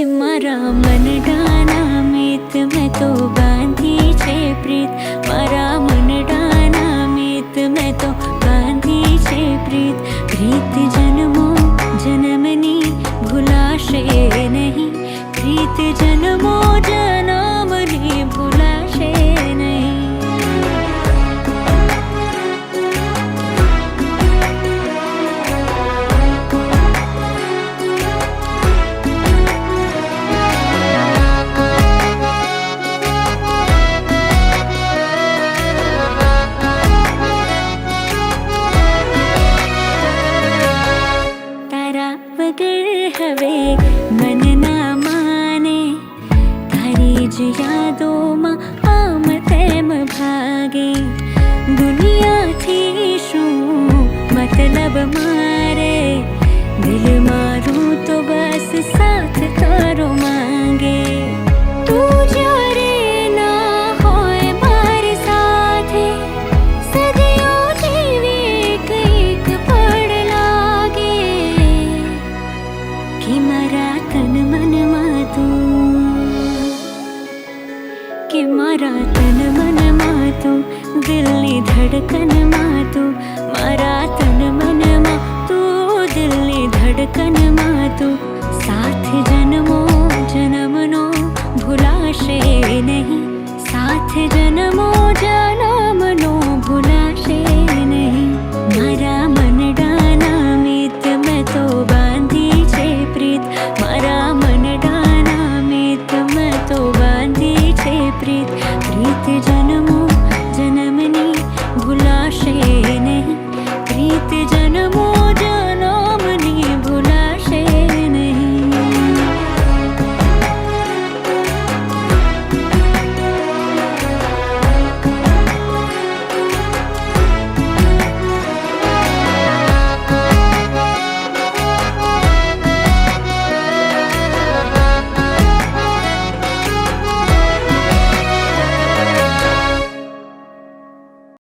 कि मारा मन डाना मीत मैं तो बांधी छे प्रीत। मारा मन डाना मीत मैं तो बांधी छे प्रीत। प्रीत जन्मो जन्मनी भूलाशे नहीं। प्रीत जन्मो जन्मनी भूलाशे नहीं। हवे मन ना माने तारी ज यादों आम तेम भागे। दुनिया थी शू मतलब मारे दिल मारू तो बस साथ तारो मांगे। तू जारे ना होए मारी साथे सदियों जीवी कईक पड़ लागे। कि मारा तन मन में तू कि मारा तन मन में तू दिलनी धड़कन में तू। मारा तन मन में तू दिलनी धड़कन में तू साथ जा।